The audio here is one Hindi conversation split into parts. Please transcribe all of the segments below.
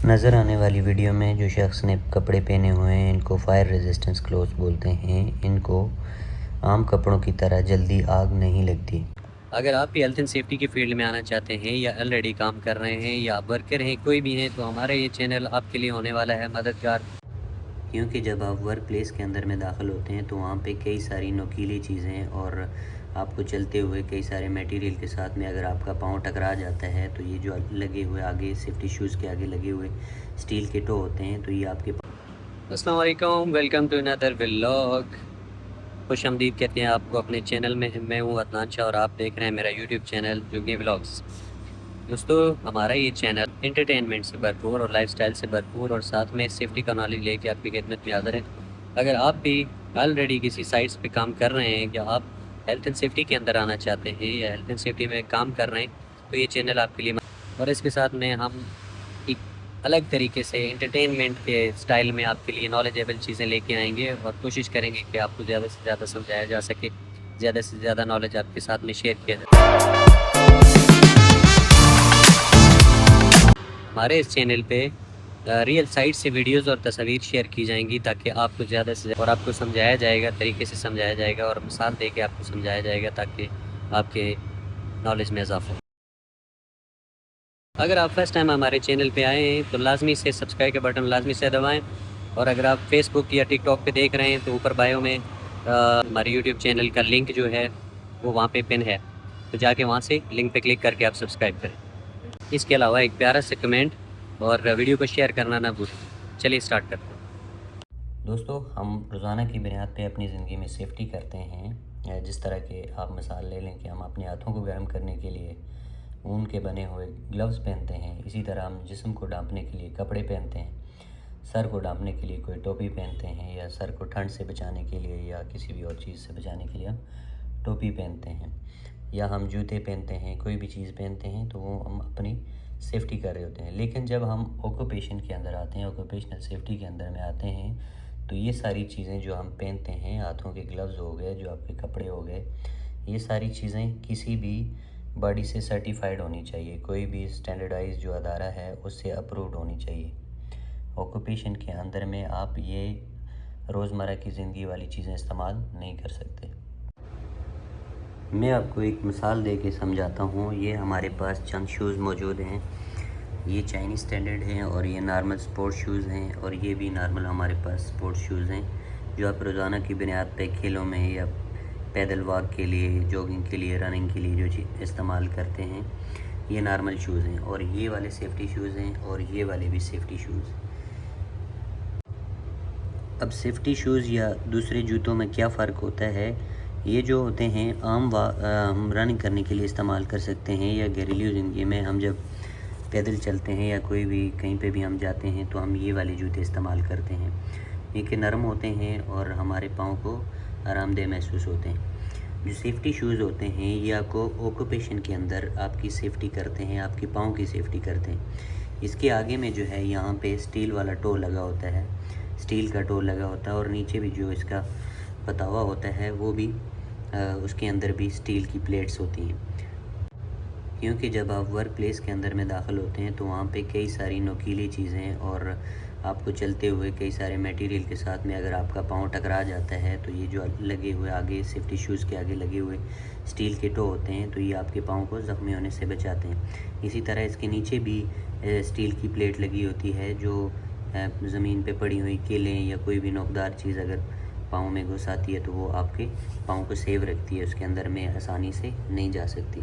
नज़र आने वाली वीडियो में जो शख्स ने कपड़े पहने हुए हैं इनको फायर रेजिस्टेंस क्लोथ्स बोलते हैं। इनको आम कपड़ों की तरह जल्दी आग नहीं लगती। अगर आप भी हेल्थ एंड सेफ्टी की फील्ड में आना चाहते हैं या ऑलरेडी काम कर रहे हैं या वर्कर हैं, कोई भी हैं, तो हमारा ये चैनल आपके लिए होने वाला है मददगार। क्योंकि जब आप वर्क प्लेस के अंदर में दाखिल होते हैं तो वहाँ पे कई सारी नुकीली चीज़ें और आपको चलते हुए कई सारे मटेरियल के साथ में अगर आपका पाँव टकरा जाता है तो ये जो लगे हुए आगे सेफ्टी शूज़ के आगे लगे हुए स्टील के टो होते हैं तो ये आपके। अस्सलाम वालेकुम, वेलकम टू अनदर व्लॉग। खुशामदीद कहते हैं आपको अपने चैनल में। मैं हूँ अदनान शाह और आप देख रहे हैं मेरा यूट्यूब चैनल जुगनी व्लॉग्स। दोस्तों, हमारा ये चैनल एंटरटेनमेंट से भरपूर और लाइफस्टाइल से भरपूर और साथ में सेफ्टी का नॉलेज लेके आपकी खिदमत में हाज़िर है। अगर आप भी ऑलरेडी किसी साइट्स पे काम कर रहे हैं या आप हेल्थ एंड सेफ्टी के अंदर आना चाहते हैं या हेल्थ एंड सेफ्टी में काम कर रहे हैं तो ये चैनल आपके लिए और इसके साथ में हम एक अलग तरीके से एंटरटेनमेंट के स्टाइल में आपके लिए नॉलेजेबल चीज़ें लेके आएंगे और कोशिश करेंगे कि आपको ज़्यादा से ज़्यादा समझाया जा सके, ज़्यादा से ज़्यादा नॉलेज आपके साथ में शेयर किया जाए। हमारे इस चैनल पे रियल साइट से वीडियोस और तस्वीर शेयर की जाएंगी ताकि आपको ज़्यादा से ज़्यादा और आपको समझाया जाएगा, तरीके से समझाया जाएगा और मिसाल दे के आपको समझाया जाएगा ताकि आपके नॉलेज में इजाफा हो। अगर आप फर्स्ट टाइम हमारे चैनल पे आए हैं तो लाजमी से सब्सक्राइब का बटन लाजमी से दबाएं और अगर आप फेसबुक या टिकटॉक पे देख रहे हैं तो ऊपर बायो में हमारे यूट्यूब चैनल का लिंक जो है वो वहाँ पे पिन है, तो जाके वहाँ से लिंक पे क्लिक करके आप सब्सक्राइब करें। इसके अलावा एक प्यारा से कमेंट और वीडियो को शेयर करना ना भूलें। चलिए स्टार्ट करते हैं। दोस्तों, हम रोज़ाना की बुनियाद पे अपनी ज़िंदगी में सेफ्टी करते हैं। जिस तरह के आप मिसाल ले लें कि हम अपने हाथों को गर्म करने के लिए ऊन के बने हुए ग्लव्स पहनते हैं, इसी तरह हम जिस्म को ढांपने के लिए कपड़े पहनते हैं, सर को ढांपने के लिए कोई टोपी पहनते हैं या सर को ठंड से बचाने के लिए या किसी भी और चीज़ से बचाने के लिए हम टोपी पहनते हैं या हम जूते पहनते हैं, कोई भी चीज़ पहनते हैं तो वो हम अपनी सेफ्टी कर रहे होते हैं। लेकिन जब हम ऑक्यूपेशन के अंदर आते हैं, ऑक्यूपेशनल सेफ्टी के अंदर में आते हैं तो ये सारी चीज़ें जो हम पहनते हैं, हाथों के ग्लव्स हो गए, जो आपके कपड़े हो गए, ये सारी चीज़ें किसी भी बॉडी से सर्टिफाइड होनी चाहिए। कोई भी स्टैंडर्डाइज जो अदारा है उससे अप्रूव्ड होनी चाहिए। ऑक्यूपेशन के अंदर में आप ये रोज़मर्रा की ज़िंदगी वाली चीज़ें इस्तेमाल नहीं कर सकते। मैं आपको एक मिसाल दे के समझाता हूँ। ये हमारे पास चंद शूज़ मौजूद हैं। ये चाइनीज़ स्टैंडर्ड हैं और ये नॉर्मल स्पोर्ट शूज़ हैं और ये भी नॉर्मल हमारे पास स्पोर्ट शूज़ हैं जो आप रोज़ाना की बुनियाद पे खेलों में या पैदल वॉक के लिए, जॉगिंग के लिए, रनिंग के लिए जो चीज़ इस्तेमाल करते हैं, ये नॉर्मल शूज़ हैं। और ये वाले सेफ्टी शूज़ हैं और ये वाले भी सेफ्टी शूज़। अब सेफ्टी शूज़ या दूसरे जूतों में क्या फ़र्क होता है? ये जो होते हैं हम रनिंग करने के लिए इस्तेमाल कर सकते हैं या घरेलू ज़िंदगी में हम जब पैदल चलते हैं या कोई भी कहीं पे भी हम जाते हैं तो हम ये वाले जूते इस्तेमाल करते हैं। ये कि नरम होते हैं और हमारे पाँव को आरामदेह महसूस होते हैं। जो सेफ्टी शूज़ होते हैं ये आपको ऑक्यूपेशन के अंदर आपकी सेफ्टी करते हैं, आपके पाँव की सेफ्टी करते हैं। इसके आगे में जो है यहाँ पे स्टील वाला टो लगा होता है, स्टील का टो लगा होता है और नीचे भी जो इसका पतावा होता है वो भी उसके अंदर भी स्टील की प्लेट्स होती हैं। क्योंकि जब आप वर्क प्लेस के अंदर में दाखिल होते हैं तो वहाँ पे कई सारी नुकीली चीज़ें और आपको चलते हुए कई सारे मटेरियल के साथ में अगर आपका पाँव टकरा जाता है तो ये जो लगे हुए आगे सेफ्टी शूज़ के आगे लगे हुए स्टील के टो होते हैं तो ये आपके पाँव को ज़ख्मी होने से बचाते हैं। इसी तरह इसके नीचे भी स्टील की प्लेट लगी होती है जो ज़मीन पे पड़ी हुई केलें या कोई भी नोकदार चीज़ अगर पाँव में घुस आती है तो वो आपके पाँव को सेव रखती है, उसके अंदर में आसानी से नहीं जा सकती।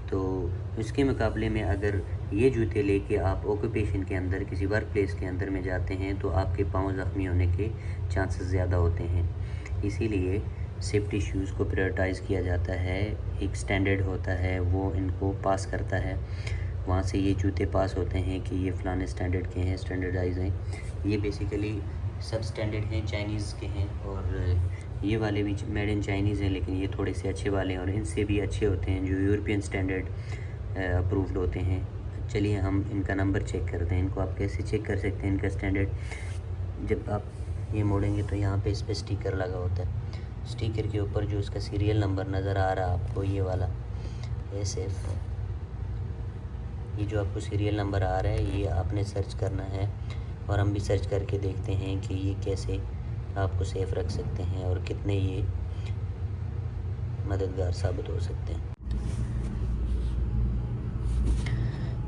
तो इसके मुकाबले में अगर ये जूते लेके आप ऑक्यूपेशन के अंदर किसी वर्क प्लेस के अंदर में जाते हैं तो आपके पाँव ज़ख्मी होने के चांसेस ज़्यादा होते हैं। इसीलिए सेफ्टी शूज़ को प्रायोरिटाइज़ किया जाता है। एक स्टैंडर्ड होता है वो इनको पास करता है, वहाँ से ये जूते पास होते हैं कि ये फ़लाने स्टैंडर्ड के हैं, स्टैंडर्डाइज हैं। ये बेसिकली सब स्टैंडर्ड हैं, चाइनीज़ के हैं और ये वाले भी मेड इन चाइनीज़ हैं लेकिन ये थोड़े से अच्छे वाले हैं और इनसे भी अच्छे होते हैं जो यूरोपियन स्टैंडर्ड अप्रूव्ड होते हैं। चलिए हम इनका नंबर चेक करते हैं। इनको आप कैसे चेक कर सकते हैं इनका स्टैंडर्ड? जब आप ये मोड़ेंगे तो यहाँ पे इस पर स्टिकर लगा होता है। स्टिकर के ऊपर जो इसका सीरियल नंबर नज़र आ रहा है आपको, ये वाला SF ये जो आपको सीरियल नंबर आ रहा है ये आपने सर्च करना है, और हम भी सर्च करके देखते हैं कि ये कैसे आपको सेफ़ रख सकते हैं और कितने ये मददगार साबित हो सकते हैं।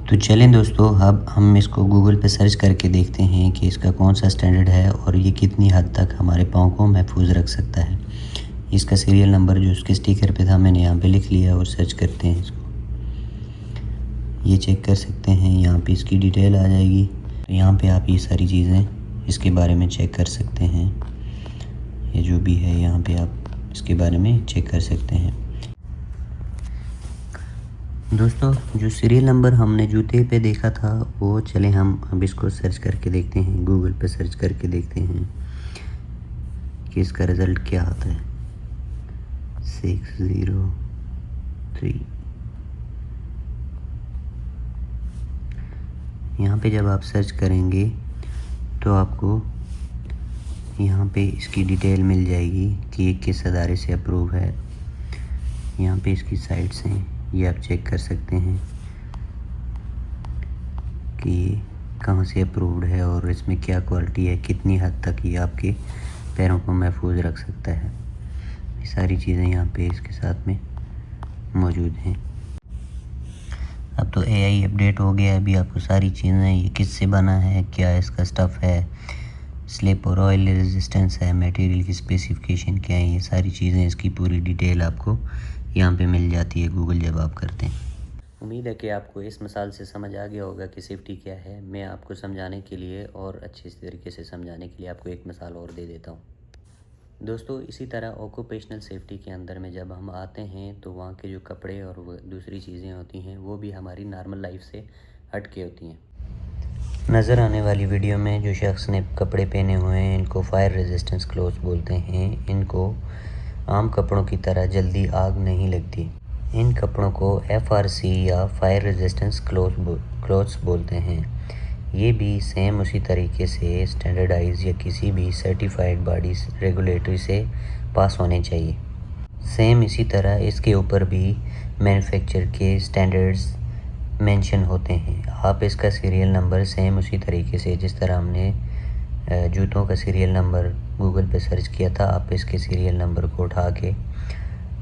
तो चलें दोस्तों, अब हम इसको गूगल पे सर्च करके देखते हैं कि इसका कौन सा स्टैंडर्ड है और ये कितनी हद तक हमारे पाँव को महफूज रख सकता है। इसका सीरियल नंबर जो उसके स्टिकर पे था मैंने यहाँ पे लिख लिया और सर्च करते हैं इसको। ये चेक कर सकते हैं, यहाँ पे इसकी डिटेल आ जाएगी। तो यहाँ पे आप ये सारी चीज़ें इसके बारे में चेक कर सकते हैं। ये जो भी है यहाँ पे आप इसके बारे में चेक कर सकते हैं। दोस्तों, जो सीरियल नंबर हमने जूते पे देखा था वो चले हम अब इसको सर्च करके देखते हैं, गूगल पे सर्च करके देखते हैं कि इसका रिज़ल्ट क्या आता है। 603। यहाँ पे जब आप सर्च करेंगे तो आपको यहाँ पे इसकी डिटेल मिल जाएगी कि ये किस अदारे से अप्रूव है। यहाँ पे इसकी साइट्स हैं, ये आप चेक कर सकते हैं कि ये कहाँ से अप्रूव्ड है और इसमें क्या क्वालिटी है, कितनी हद तक ये आपके पैरों को महफूज रख सकता है। ये सारी चीज़ें यहाँ पे इसके साथ में मौजूद हैं। अब तो AI अपडेट हो गया है, अभी आपको सारी चीज़ें ये किससे बना है, क्या इसका स्टफ़ है, स्लिप और ऑयल रेजिस्टेंस है, मटेरियल की स्पेसिफिकेशन क्या है, ये सारी चीज़ें इसकी पूरी डिटेल आपको यहाँ पे मिल जाती है गूगल जब आप करते हैं। उम्मीद है कि आपको इस मिसाल से समझ आ गया होगा कि सेफ़्टी क्या है। मैं आपको समझाने के लिए और अच्छे तरीके से समझाने के लिए आपको एक मिसाल और दे देता हूँ। दोस्तों, इसी तरह ऑक्यूपेशनल सेफ्टी के अंदर में जब हम आते हैं तो वहाँ के जो कपड़े और दूसरी चीज़ें होती हैं वो भी हमारी नॉर्मल लाइफ से हट के होती हैं। नज़र आने वाली वीडियो में जो शख्स ने कपड़े पहने हुए हैं इनको फायर रेजिस्टेंस क्लोथ्स बोलते हैं। इनको आम कपड़ों की तरह जल्दी आग नहीं लगती। इन कपड़ों को FRC या फायर रेजिस्टेंस क्लोथ्स बोलते हैं। ये भी सेम उसी तरीके से स्टैंडर्डाइज या किसी भी सर्टिफाइड बॉडी रेगुलेटरी से पास होने चाहिए। सेम इसी तरह इसके ऊपर भी मैन्युफैक्चर के स्टैंडर्ड्स मेंशन होते हैं। आप इसका सीरियल नंबर सेम उसी तरीके से जिस तरह हमने जूतों का सीरियल नंबर गूगल पे सर्च किया था, आप इसके सीरियल नंबर को उठा के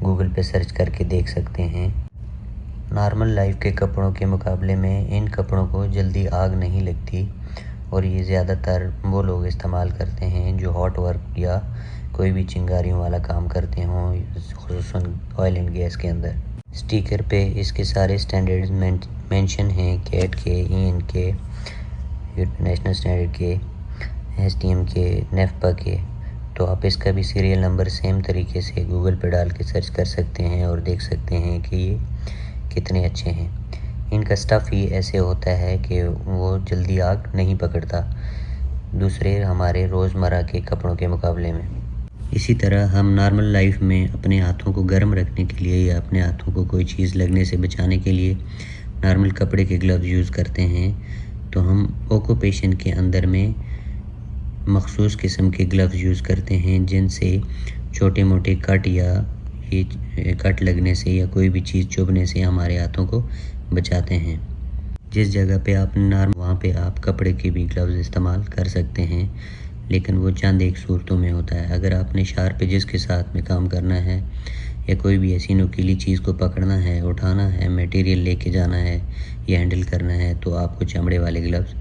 गूगल पे सर्च करके देख सकते हैं। नॉर्मल लाइफ के कपड़ों के मुकाबले में इन कपड़ों को जल्दी आग नहीं लगती और ये ज़्यादातर वो लोग इस्तेमाल करते हैं जो हॉट वर्क या कोई भी चिंगारियों वाला काम करते हों, खुसूसन ऑयल एंड गैस के अंदर। स्टिकर पे इसके सारे स्टैंडर्ड्स मेंशन हैं, कैट के, EN के, नेशनल स्टैंडर्ड के, STM के, नेफ्पा के। तो आप इसका भी सीरियल नंबर सेम तरीके से गूगल पे डाल के सर्च कर सकते हैं और देख सकते हैं कि ये कितने अच्छे हैं। इनका स्टफ़ ही ऐसे होता है कि वो जल्दी आग नहीं पकड़ता दूसरे हमारे रोज़मर्रा के कपड़ों के मुकाबले में। इसी तरह हम नॉर्मल लाइफ में अपने हाथों को गर्म रखने के लिए या अपने हाथों को कोई चीज़ लगने से बचाने के लिए नॉर्मल कपड़े के ग्लव्स यूज़ करते हैं। तो हम ऑक्यूपेशन के अंदर में मखसूस किस्म के ग्लव्स यूज़ करते हैं जिनसे छोटे मोटे कट या ये कट लगने से या कोई भी चीज़ चुभने से हमारे हाथों को बचाते हैं। जिस जगह पे आप वहाँ पे आप कपड़े के भी ग्लव्स इस्तेमाल कर सकते हैं, लेकिन वो चंद एक सूरतों में होता है। अगर आपने शार्प एजेस के साथ में काम करना है या कोई भी ऐसी नुकीली चीज़ को पकड़ना है, उठाना है, मटेरियल लेके जाना है या हैंडल करना है, तो आपको चमड़े वाले ग्लव्स,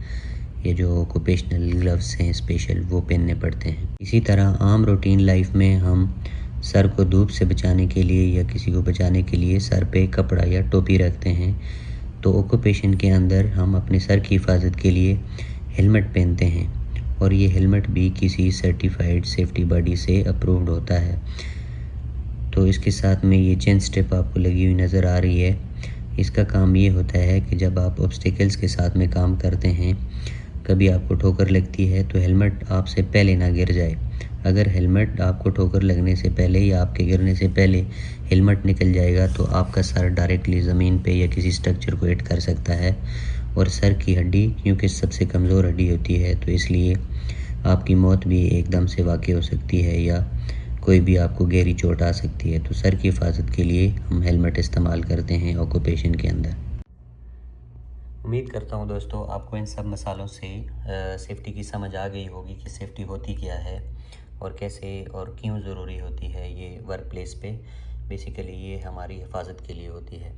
ये जो ऑक्यूपेशनल ग्लव्स हैं स्पेशल, वो पहनने पड़ते हैं। इसी तरह आम रूटीन लाइफ में हम सर को धूप से बचाने के लिए या किसी को बचाने के लिए सर पे कपड़ा या टोपी रखते हैं। तो ऑक्यूपेशन के अंदर हम अपने सर की हिफाजत के लिए हेलमेट पहनते हैं और ये हेलमेट भी किसी सर्टिफाइड सेफ्टी बॉडी से अप्रूव्ड होता है। तो इसके साथ में ये चेन स्ट्रिप आपको लगी हुई नज़र आ रही है। इसका काम ये होता है कि जब आप ऑब्स्टिकल्स के साथ में काम करते हैं, कभी आपको ठोकर लगती है तो हेलमेट आपसे पहले ना गिर जाए। अगर हेलमेट आपको ठोकर लगने से पहले या आपके गिरने से पहले हेलमेट निकल जाएगा तो आपका सर डायरेक्टली ज़मीन पे या किसी स्ट्रक्चर को हिट कर सकता है। और सर की हड्डी क्योंकि सबसे कमज़ोर हड्डी होती है तो इसलिए आपकी मौत भी एकदम से वाक़ई हो सकती है या कोई भी आपको गहरी चोट आ सकती है। तो सर की हिफाजत के लिए हम हेलमेट इस्तेमाल करते हैं ऑक्यूपेशन के अंदर। उम्मीद करता हूँ दोस्तों आपको इन सब मसालों से सेफ़्टी की समझ आ गई होगी कि सेफ़्टी होती क्या है और कैसे और क्यों ज़रूरी होती है ये वर्क प्लेस पे। बेसिकली ये हमारी हिफाजत के लिए होती है।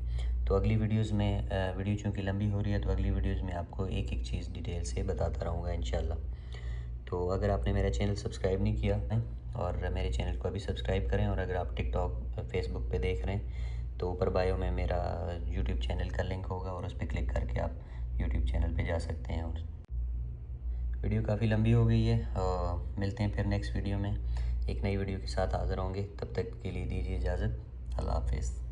तो अगली वीडियोज़ में वीडियो चूँकि लंबी हो रही है तो अगली वीडियोज़ में आपको एक एक चीज़ डिटेल से बताता रहूँगा इंशाल्लाह। तो अगर आपने मेरा चैनल सब्सक्राइब नहीं किया है और मेरे चैनल को अभी सब्सक्राइब करें, और अगर आप टिकटॉक फेसबुक पे देख रहे हैं तो ऊपर बायो में मेरा यूट्यूब चैनल का लिंक होगा और उस पर क्लिक करके आप यूट्यूब चैनल पे जा सकते हैं। और वीडियो काफ़ी लंबी हो गई है और मिलते हैं फिर नेक्स्ट वीडियो में एक नई वीडियो के साथ हाज़िर होंगे। तब तक के लिए दीजिए इजाज़त। अल्लाह हाफ़िज़।